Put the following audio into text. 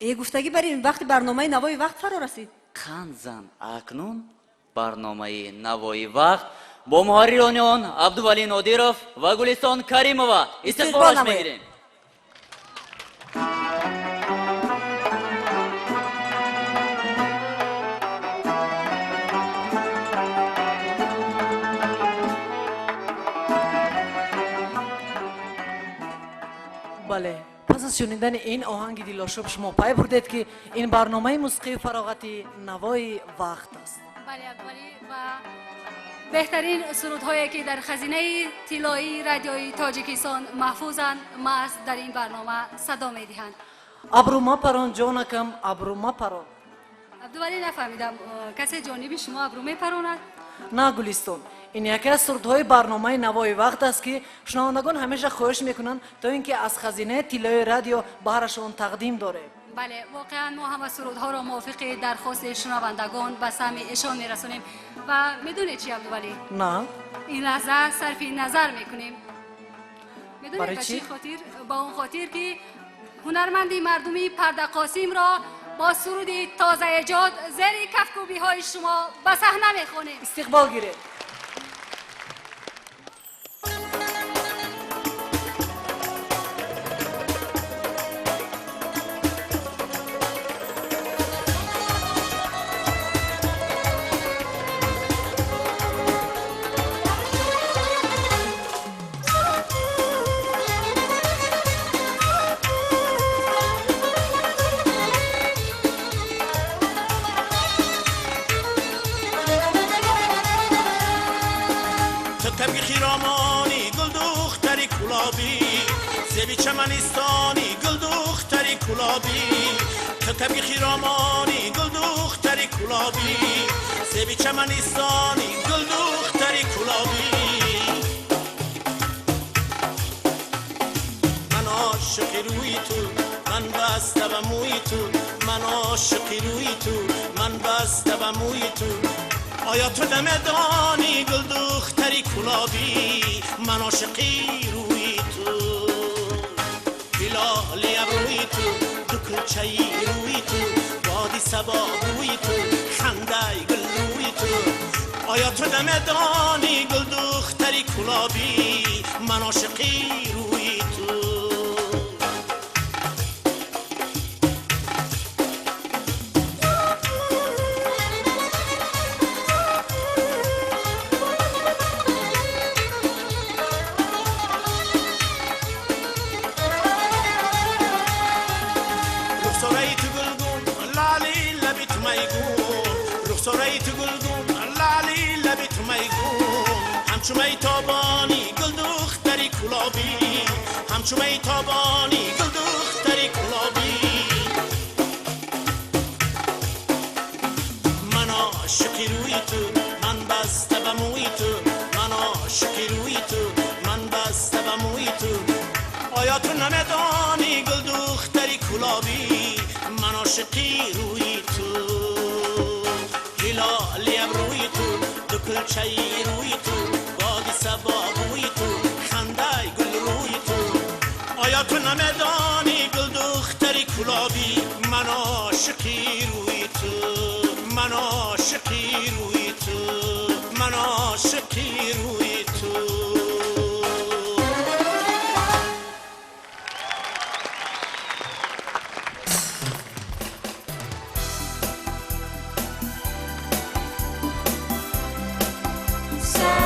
گفتگی برای وقت برنامه نوای وقت فرا رسید. قند زن اکنون برنامه نوای وقت با محرران آن عبدولی نادیرов و گلستان کریمова استقبالش میگیریم. بله، پس از شنیدن این آهنگ دیلاشوب شما پی بردید که این برنامه موسیقی فراغتی نوای وقت است. بله عبدولی و بهترین سرودهایی که در خزینه طلایی رادیوی تاجیکستان محفوظند محض در این برنامه صدا می‌دهند. ابرو ما پران جانکم ابرو ما پران. عبدولی نفهمیدم کسی جانب شما ابرو میپراند؟ نه گلستان، این یکی از سرودهای برنامه نوای وقت است که شنوندگان همیشه خواهش میکنند تا اینکه از خزینه طلای رادیو بهرشان تقدیم داره. بله واقعا ما هم سرودها را موافق درخواست شنوندگان به سمع ایشان میرسونیم و میدونید چی عبدولی؟ نه این لحظه صرف نظر میکنیم. میدونید برای به چی؟ چی خاطر؟ با اون خاطر که هنرمندی مردمی پرده قاسم را با سرود تازه ایجاد زیر کفکوبی های شما به صحنه میخوانیم. استقبال گیره. تبی خیرامانی گل دختری کلابی زبی چمنستانی گل دختری کلابی تبی خیرامانی گل دختری کلابی زبی چمنستانی گل دختری کلابی من عاشق روی تو من بسته و موی تو من عاشق روی تو من بسته و موی تو آیا تو دمدانی گل دختری کلابی من عاشقی روی تو هلالی ابروی تو دو کلچه‌ای روی تو بادی صبا بوی تو خنده گل روی تو آیا تو دمدانی گل دختری کلابی من عاشقی روی تو همچو میتابانی گل دختری کلابی همچو میتابانی گل دختری کلابی من عاشقی روی تو من بسته به موی تو من عاشقی روی تو من بسته به موی تو آیا تو نمیدانی گل دختری کلابی من عاشقی روی تو هلالی ابروی تو دو کلچه‌ای روی تو صبا بوی تو خنده گل روی تو آیا تو نمیدانی گل دختری کلابی من عاشقی روی تو من عاشقی روی تو من عاشقی روی تو Say